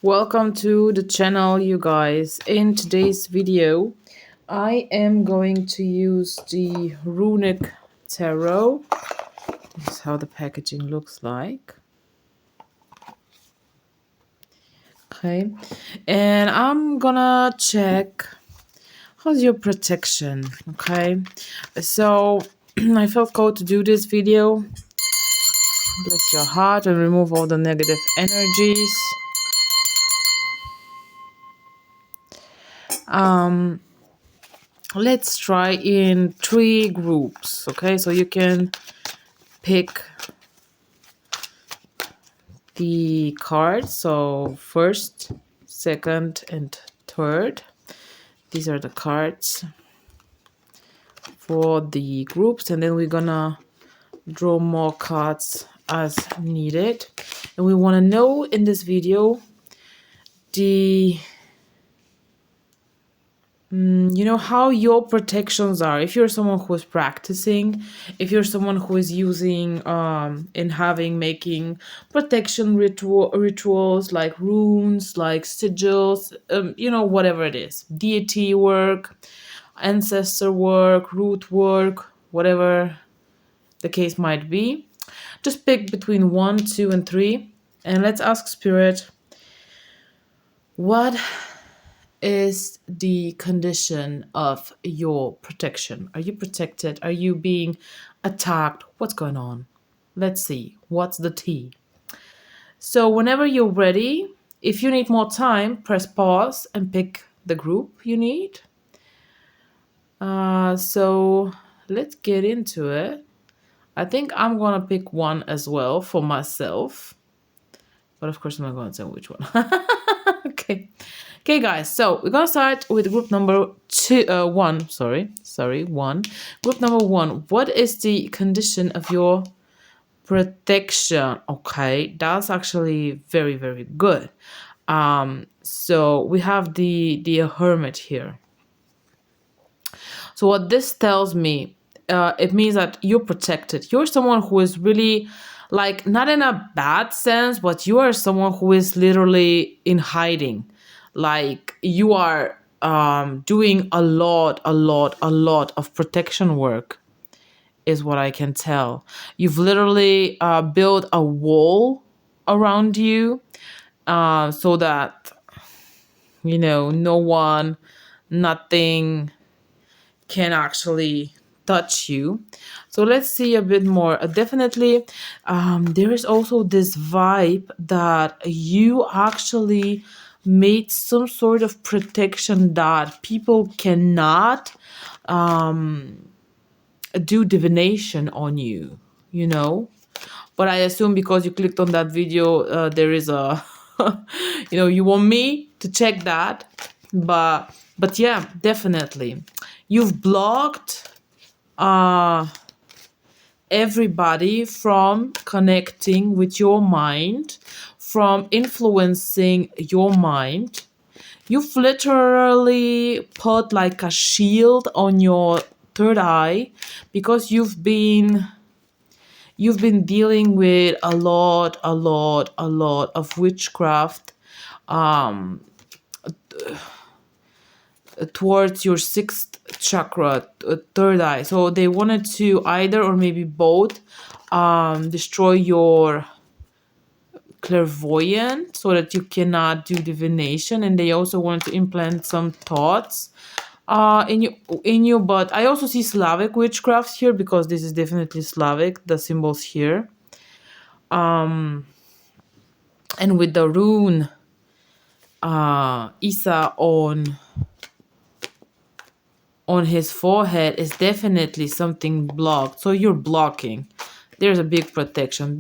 Welcome to the channel, you guys. In today's video, I am going to use the Runic Tarot. This is how the packaging looks like. Okay, and I'm gonna check how's your protection. Okay, so I felt called to do this video. Bless your heart and remove all the negative energies. Let's try in 3 groups. Okay, so you can pick the cards. So first, second, and third. These are the cards for the groups, and then we're gonna draw more cards as needed. And we want to know in this video the how your protections are. If you're someone who is practicing, if you're someone who is using making protection rituals like runes, like sigils, whatever it is, deity work, ancestor work, root work, whatever the case might be, just pick between 1, 2, and 3, and let's ask Spirit, what is the condition of your protection? Are you protected? Are you being attacked? What's going on? Let's see. What's the tea? So whenever you're ready, if you need more time, press pause and pick the group you need. So let's get into it. I think I'm gonna pick one as well for myself, but of course I'm not gonna tell which one. Okay, guys, so we're gonna start with group number 1. One. Group number 1. What is the condition of your protection? Okay, that's actually very, very good. So we have the Hermit here. So what this tells me, it means that you're protected. You're someone who is really, like, not in a bad sense, but you are someone who is literally in hiding. Like, you are doing a lot of protection work, is what I can tell. You've literally built a wall around you so that, no one, nothing can actually touch you. So let's see a bit more. Definitely, there is also this vibe that you actually made some sort of protection that people cannot do divination on you, But I assume because you clicked on that video, there is a, you want me to check that. But yeah, definitely. You've blocked everybody from connecting with your mind, from influencing your mind. You've literally put like a shield on your third eye because you've been dealing with a lot of witchcraft towards your 6th chakra, third eye. So they wanted to either or maybe both destroy your clairvoyant so that you cannot do divination, and they also wanted to implant some thoughts in you. But I also see Slavic witchcraft here because this is definitely Slavic, the symbols here. And with the rune Isa on his forehead is definitely something blocked. So you're blocking. There's a big protection,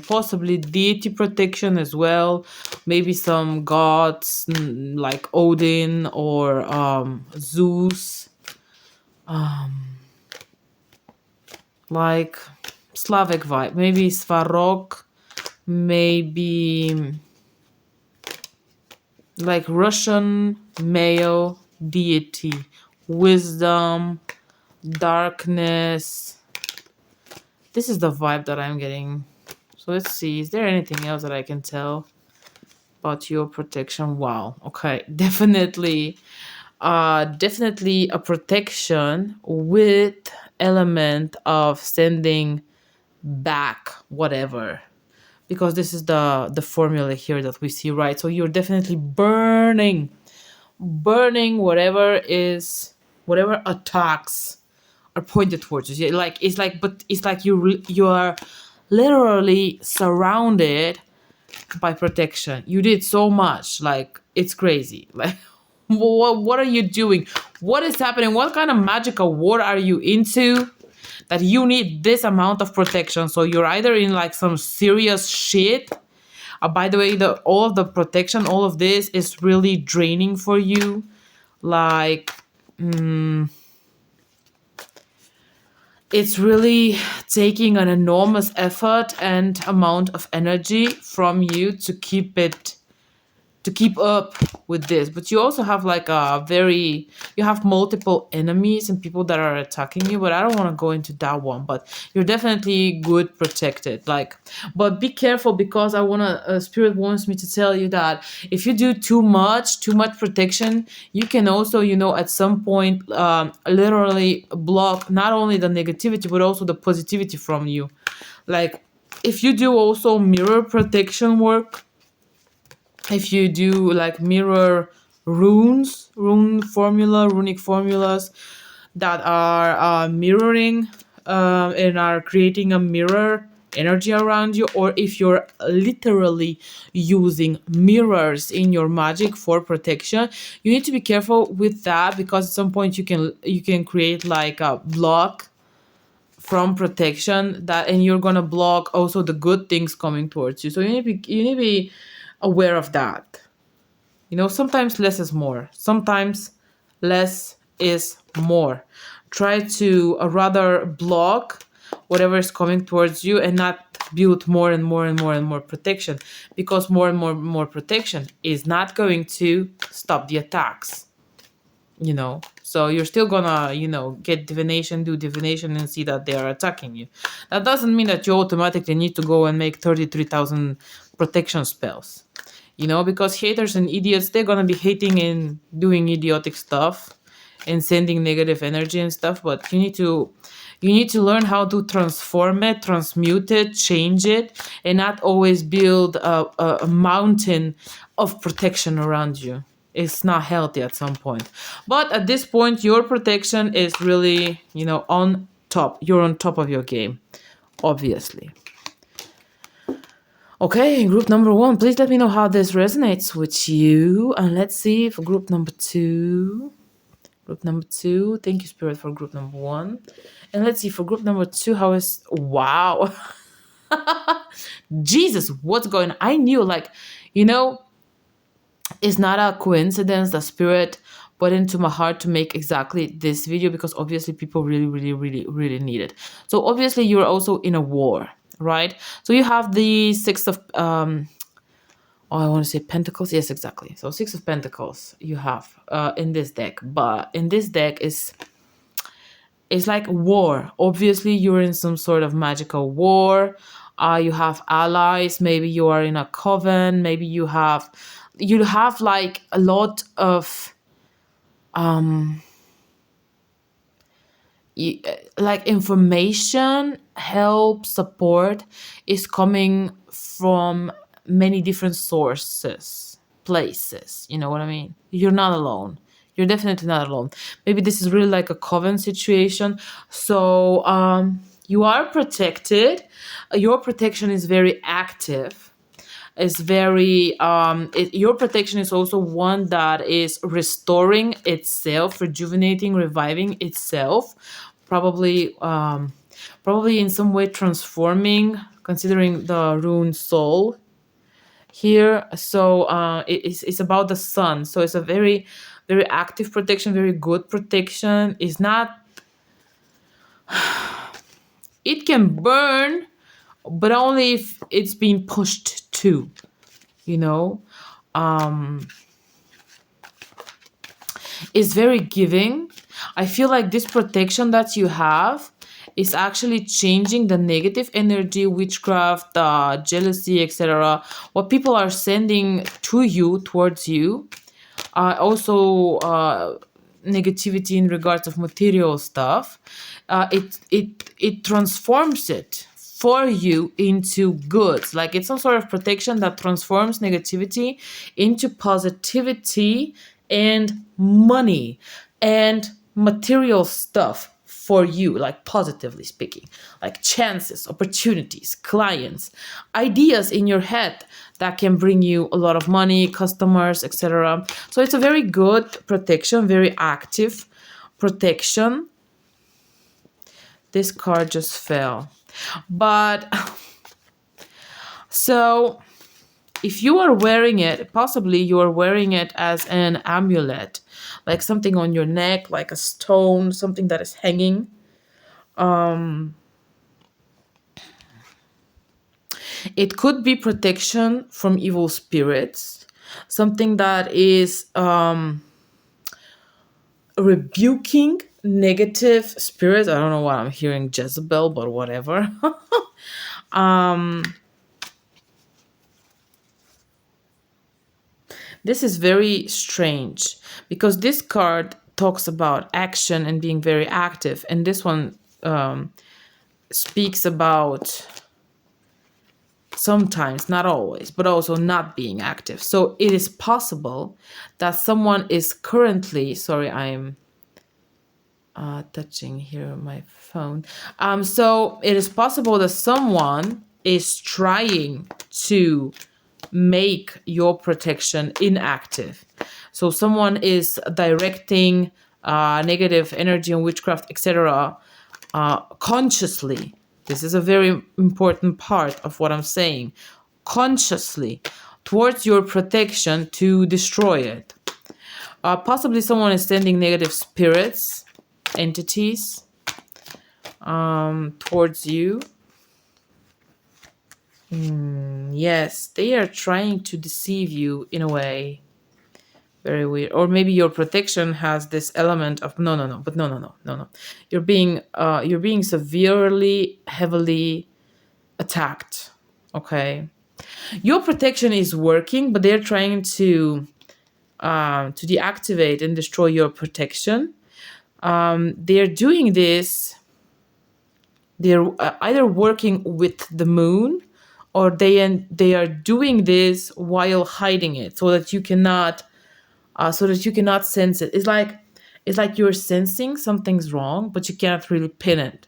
possibly deity protection as well. Maybe some gods like Odin or Zeus. Like Slavic vibe. Maybe Svarog. Maybe like Russian male deity. Wisdom, darkness. This is the vibe that I'm getting. So let's see. Is there anything else that I can tell? about your protection. Wow. Okay. Definitely a protection with element of sending back whatever, because this is the formula here that we see, right? So you're definitely burning whatever attacks are pointed towards you. Like it's like you are literally surrounded by protection. You did so much, like it's crazy. Like what are you doing? What is happening? What kind of magical war are you into that you need this amount of protection? So you're either in like some serious shit. By the way, the all of the protection, all of this is really draining for you. Like it's really taking an enormous effort and amount of energy from you to keep up with this. But you also have like you have multiple enemies and people that are attacking you, but I don't want to go into that one. But you're definitely good protected, like, but be careful, because spirit wants me to tell you that if you do too much protection, you can also, at some point, literally block not only the negativity but also the positivity from you. Like, if you do also mirror protection work, if you do like mirror runic formulas that are mirroring and are creating a mirror energy around you, or if you're literally using mirrors in your magic for protection, you need to be careful with that, because at some point you can create like a block from protection, that and you're gonna block also the good things coming towards you. So you need to be aware of that. Sometimes less is more. Sometimes less is more. Try to rather block whatever is coming towards you and not build more and more and more and more protection, because more and more protection is not going to stop the attacks. So you're still gonna get divination, do divination, and see that they are attacking you. That doesn't mean that you automatically need to go and make 33,000 protection spells, because haters and idiots, they're gonna be hating and doing idiotic stuff and sending negative energy and stuff. But you need to learn how to transform it, transmute it, change it, and not always build a mountain of protection around you. It's not healthy at some point. But at this point, your protection is really, on top. You're on top of your game, obviously. Okay, group number 1, please let me know how this resonates with you. And let's see for group number 2. Group number 2, thank you, Spirit, for group number 1. And let's see for group number 2, how is... Wow. Jesus, what's going on? I knew, it's not a coincidence that Spirit put into my heart to make exactly this video, because obviously people really, really, really, really need it. So obviously you're also in a war, right? So you have the Six of... I want to say Pentacles. Yes, exactly. So Six of Pentacles you have in this deck. But in this deck it's like war. Obviously, you're in some sort of magical war. You have allies. Maybe you are in a coven. Maybe you have like a lot of like information, help, support is coming from many different sources, places. You know what I mean? You're not alone. You're definitely not alone. Maybe this is really like a coven situation. So you are protected. Your protection is very active. It's very your protection is also one that is restoring itself, rejuvenating, reviving itself, probably in some way transforming, considering the rune soul here. So it's about the sun. So it's a very, very active protection, very good protection. It's not... It can burn, but only if it's being pushed to, it's very giving. I feel like this protection that you have is actually changing the negative energy, witchcraft, jealousy, etc. What people are sending to you, towards you. Also, negativity in regards of material stuff. It transforms it for you into goods. Like it's some sort of protection that transforms negativity into positivity and money and material stuff for you, like positively speaking, like chances, opportunities, clients, ideas in your head that can bring you a lot of money, customers, etc. So it's a very good protection, very active protection. This card just fell. But so if you are wearing it, possibly you are wearing it as an amulet, like something on your neck, like a stone, something that is hanging. It could be protection from evil spirits, something that is rebuking negative spirits. I don't know why I'm hearing Jezebel, but whatever. This is very strange because this card talks about action and being very active, and this one speaks about sometimes, not always, but also not being active. So it is possible that someone is currently, sorry, I'm touching here my phone. So it is possible that someone is trying to make your protection inactive. So someone is directing negative energy and witchcraft, etc., consciously. This is a very important part of what I'm saying. Consciously towards your protection to destroy it. Possibly someone is sending negative spirits, entities towards you. Yes, they are trying to deceive you in a way. Very weird. Or maybe your protection has this element of no. You're being severely, heavily attacked. Okay. Your protection is working, but they're trying to deactivate and destroy your protection. They're doing this. They're either working with the moon, or they are doing this while hiding it, so that you cannot sense it. It's like you're sensing something's wrong, but you cannot really pin it.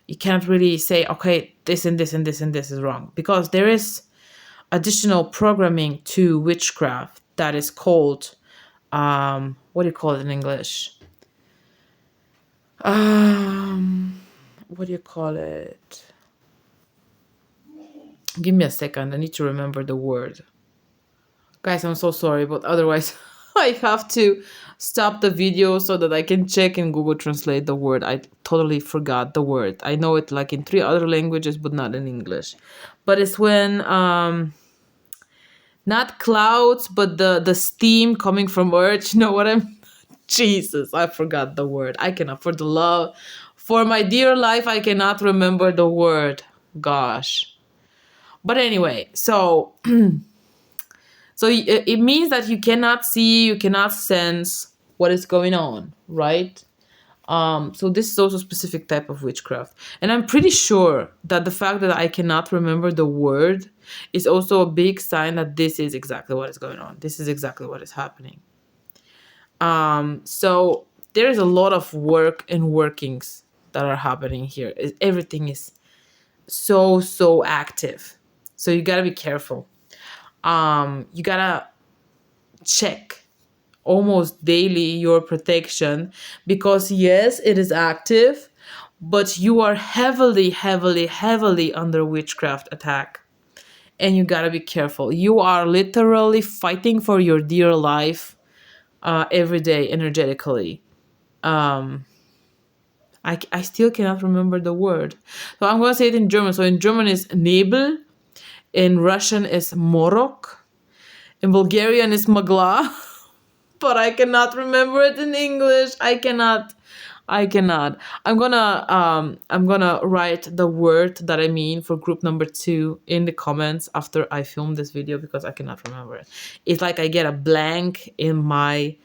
You can't really say, okay, this and this and this and this is wrong, because there is additional programming to witchcraft that is called, what do you call it in English? What do you call it? Give me a second. I need to remember the word. Guys, I'm so sorry, but otherwise I have to stop the video so that I can check in Google Translate the word. I totally forgot the word. I know it like in 3 other languages, but not in English. But it's when not clouds, but the steam coming from earth. You know what I'm? Jesus, I forgot the word. I cannot, for my dear life, I cannot remember the word. Gosh. But anyway, so it means that you cannot see, you cannot sense what is going on, right? So this is also a specific type of witchcraft. And I'm pretty sure that the fact that I cannot remember the word is also a big sign that this is exactly what is going on. This is exactly what is happening. So there is a lot of work and workings that are happening here. Everything is so active. So you gotta be careful. You gotta check almost daily your protection, because yes, it is active, but you are heavily under witchcraft attack, and you gotta be careful. You are literally fighting for your dear life every day energetically. I still cannot remember the word, so I'm gonna say it in German. So in German is Nebel, in Russian is Morok, in Bulgarian is Magla, but I cannot remember it in English. I cannot I cannot. I'm gonna write the word that I mean for group number 2 in the comments after I film this video because I cannot remember it. It's like I get a blank in my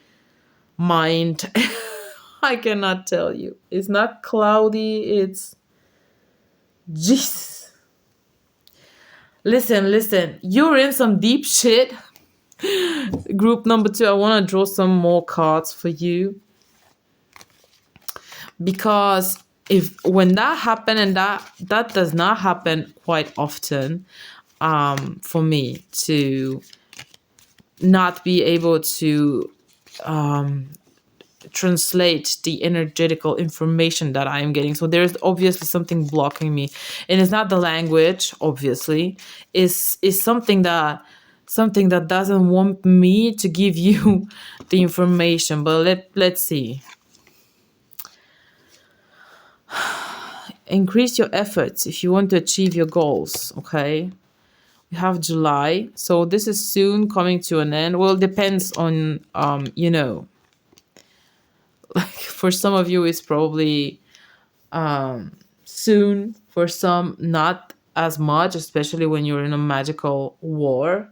mind. I cannot tell you. It's not cloudy, it's jeez. Listen. You're in some deep shit. Group number 2, I want to draw some more cards for you. Because if when that happen, and that does not happen quite often, for me to not be able to translate the energetical information that I am getting. So there's obviously something blocking me, and it's not the language. Obviously, is something that doesn't want me to give you the information. But let's see. Increase your efforts if you want to achieve your goals. Okay, we have July, so this is soon coming to an end. Well, it depends on like for some of you it's probably soon, for some not as much, especially when you're in a magical war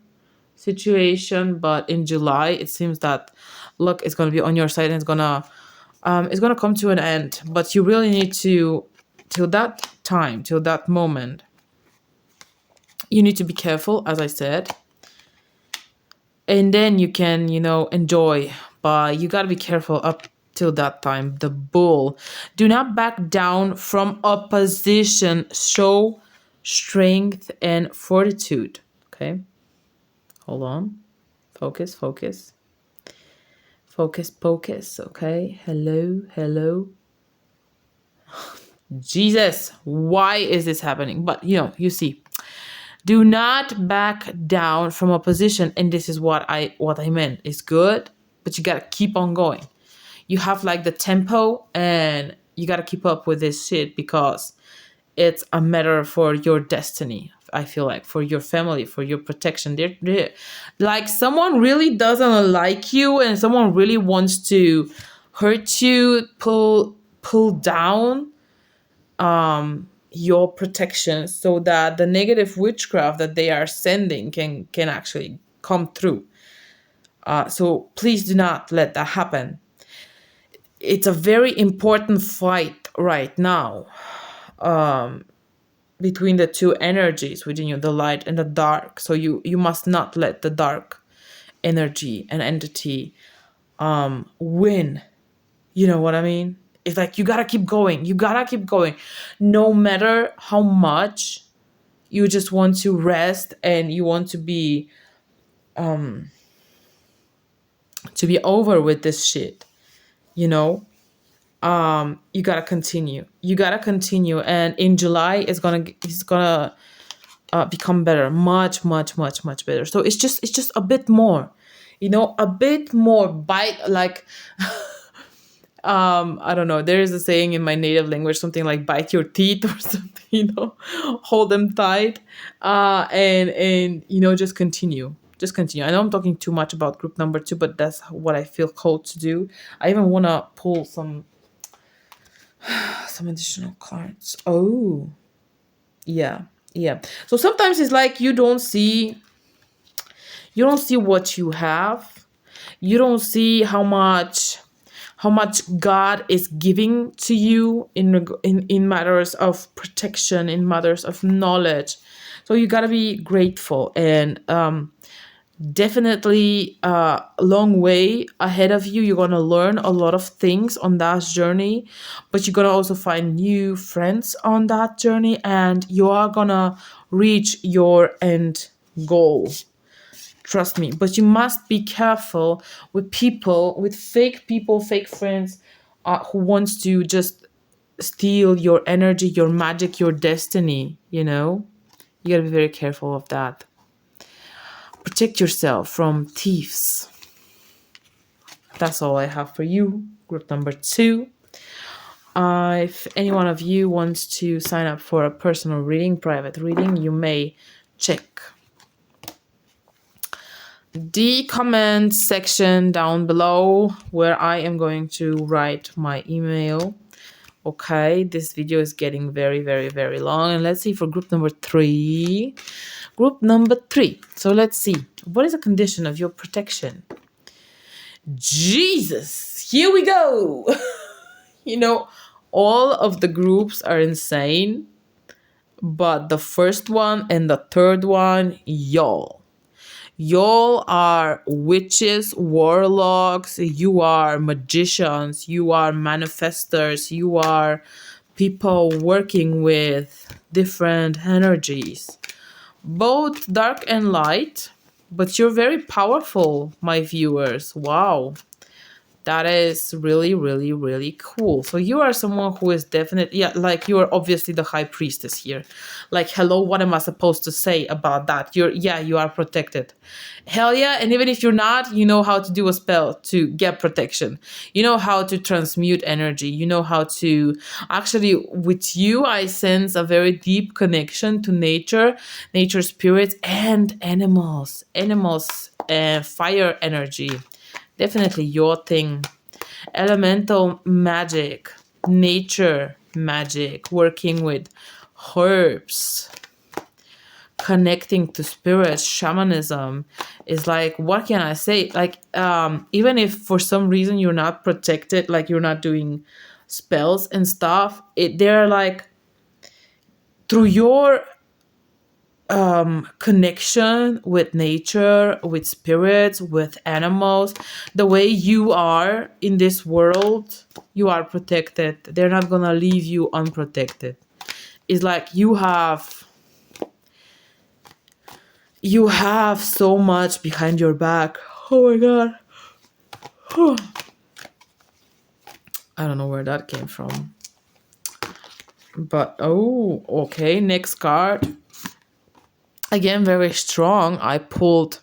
situation. But in July it seems that luck is going to be on your side, and it's gonna come to an end. But you really need to, till that moment, you need to be careful, as I said, and then you can enjoy. But you got to be careful up till that time. The bull: do not back down from opposition, show strength and fortitude. Okay, hold on, focus. Okay, hello. Jesus, why is this happening? But you see, do not back down from opposition. And this is what I meant. It's good, but you gotta keep on going. You have like the tempo, and you gotta keep up with this shit, because it's a matter for your destiny. I feel like for your family, for your protection. They're like, someone really doesn't like you, and someone really wants to hurt you, pull down your protection, so that the negative witchcraft that they are sending can actually come through. So please do not let that happen. It's a very important fight right now, between the two energies within you, the light and the dark. So you must not let the dark energy and entity win. You know what I mean? It's like you gotta keep going. No matter how much you just want to rest, and you want to be over with this shit. You gotta continue. And in July it's gonna become better, much better. So it's just a bit more, a bit more bite, like I don't know, there is a saying in my native language, something like bite your teeth or something, hold them tight, and just continue. I know I'm talking too much about group number 2, but that's what I feel called to do. I even want to pull some additional cards. Oh, yeah. So sometimes it's like you don't see what you have. You don't see how much God is giving to you in matters of protection, in matters of knowledge. So you gotta be grateful, and definitely a long way ahead of you. You're gonna learn a lot of things on that journey, but you're gonna also find new friends on that journey, and you are gonna reach your end goal. Trust me. But you must be careful with fake friends, who wants to just steal your energy, your magic, your destiny. You gotta be very careful of that. Protect yourself from thieves. That's all I have for you, group number 2. If any one of you wants to sign up for a personal reading, private reading, you may check the comment section down below, where I am going to write my email. Okay, this video is getting very, very, very long. And let's see for group number 3. Group number 3. So let's see. What is the condition of your protection? Jesus, here we go. You know, all of the groups are insane, but the first one and the third one, y'all. Y'all are witches, warlocks, you are magicians, you are manifestors, you are people working with different energies, both dark and light, but you're very powerful, my viewers. Wow. That is really, really, really cool. So you are someone who is definitely, yeah, like you are obviously the high priestess here. Like, hello, what am I supposed to say about that? You are protected. Hell yeah. And even if you're not, you know how to do a spell to get protection. You know how to transmute energy. You know how to actually, with you, I sense a very deep connection to nature, nature spirits, and animals, fire energy. Definitely your thing. Elemental magic, nature magic, working with herbs, connecting to spirits, shamanism is like, what can I say? Like, even if for some reason you're not protected, like you're not doing spells and stuff, they're like through your connection with nature, with spirits, with animals, the way you are in this world, you are protected. They're not gonna leave you unprotected. It's like you have so much behind your back. Oh my god. I don't know where that came from. But oh, okay, next card. Again, very strong. I pulled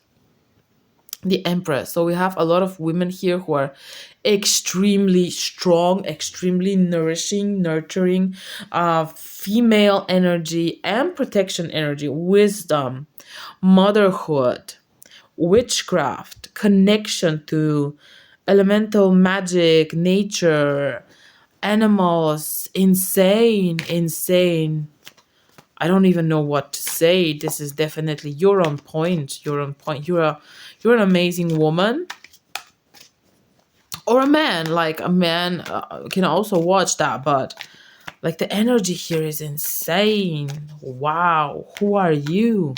the Empress. So we have a lot of women here who are extremely strong, extremely nourishing, nurturing, female energy and protection energy, wisdom, motherhood, witchcraft, connection to elemental magic, nature, animals, insane. I don't even know what to say. This is definitely, you're on point. You're on point. You're an amazing woman. Or a man. Like a man can also watch that, but like the energy here is insane. Wow. Who are you?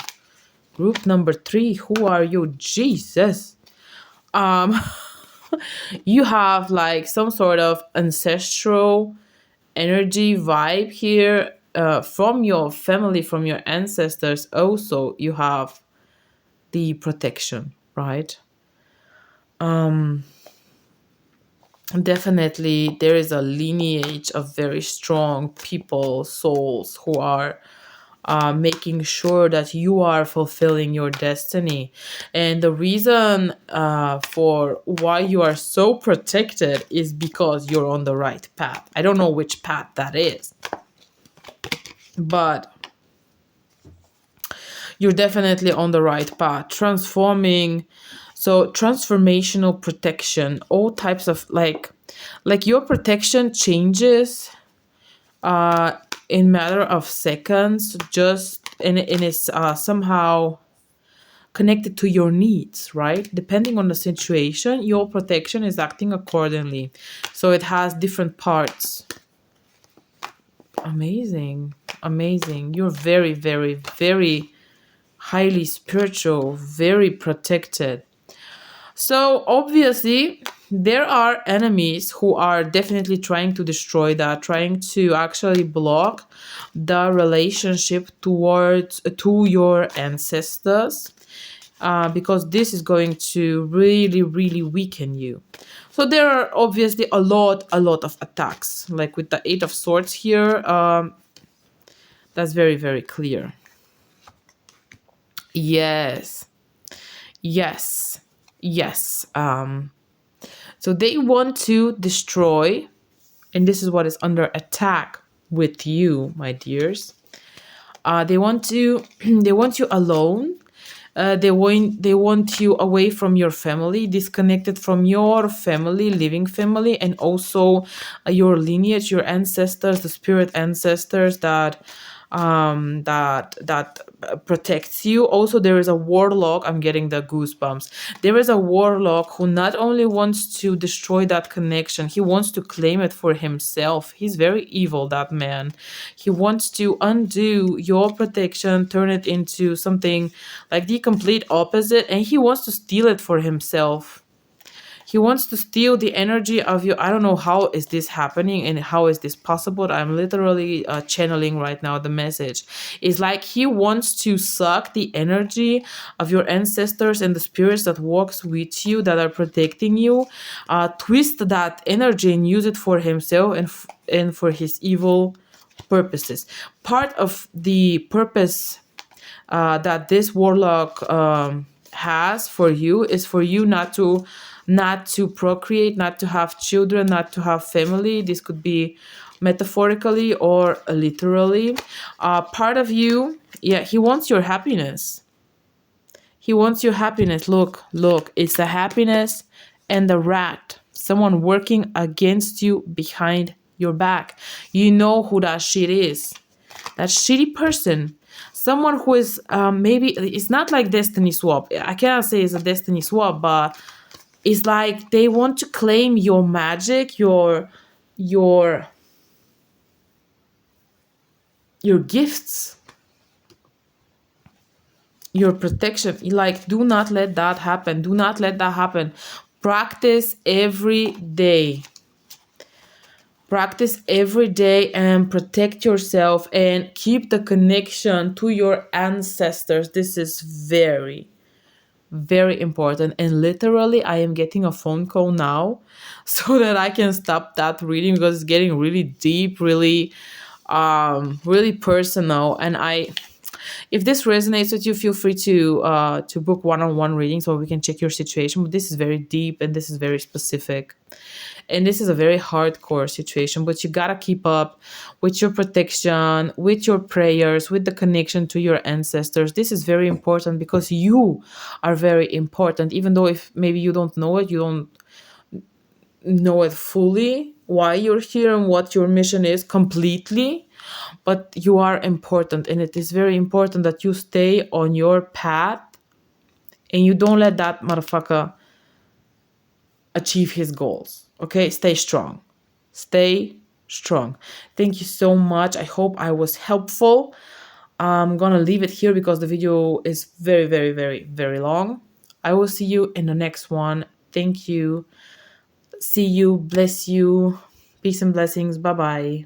Group number 3. Who are you? Jesus. You have like some sort of ancestral energy vibe here. From your family, from your ancestors, also you have the protection, right? Definitely there is a lineage of very strong people, souls who are making sure that you are fulfilling your destiny. And the reason for why you are so protected is because you're on the right path. I don't know which path that is, but you're definitely on the right path. Transformational protection, all types of like your protection changes in matter of seconds, just and it's somehow connected to your needs, right? Depending on the situation, your protection is acting accordingly. So it has different parts. Amazing. You're very, very, very highly spiritual, very protected. So obviously there are enemies who are definitely trying to destroy that, trying to actually block the relationship to your ancestors, because this is going to really, really weaken you. So there are obviously a lot of attacks, like with the 8 of Swords here. That's very, very clear. Yes. So they want to destroy, and this is what is under attack with you, my dears. They want you alone. They want you away from your family, disconnected from your family, living family, and also your lineage, your ancestors, the spirit ancestors that protects you. Also, there is a warlock. I'm getting the goosebumps. There is a warlock who not only wants to destroy that connection, he wants to claim it for himself. He's very evil, that man. He wants to undo your protection, turn it into something like the complete opposite, and he wants to steal it for himself. He wants to steal the energy of you. I don't know how is this happening and how is this possible. I'm literally channeling right now the message. It's like he wants to suck the energy of your ancestors and the spirits that walks with you, that are protecting you, twist that energy and use it for himself and for his evil purposes. Part of the purpose that this warlock has for you is for you not to procreate, not to have children, not to have family. This could be metaphorically or literally. Part of you, yeah, he wants your happiness. He wants your happiness. Look, it's the happiness and the rat. Someone working against you behind your back. You know who that shit is. That shitty person. Someone who is maybe, it's not like destiny swap. I cannot say it's a destiny swap, but it's like they want to claim your magic, your gifts, your protection. Like, do not let that happen. Do not let that happen. Practice every day. Practice every day and protect yourself and keep the connection to your ancestors. This is very, very important. And literally, I am getting a phone call now so that I can stop that reading because it's getting really deep, really personal. And if this resonates with you, feel free to book one-on-one readings so we can check your situation. But this is very deep and this is very specific. And this is a very hardcore situation, but you gotta keep up with your protection, with your prayers, with the connection to your ancestors. This is very important because you are very important. Even though if maybe you don't know it, you don't know it fully, why you're here and what your mission is completely, but you are important. And it is very important that you stay on your path and you don't let that motherfucker achieve his goals. Okay, stay strong. Stay strong. Thank you so much. I hope I was helpful. I'm gonna leave it here because the video is very, very, very, very long. I will see you in the next one. Thank you. See you. Bless you. Peace and blessings. Bye bye.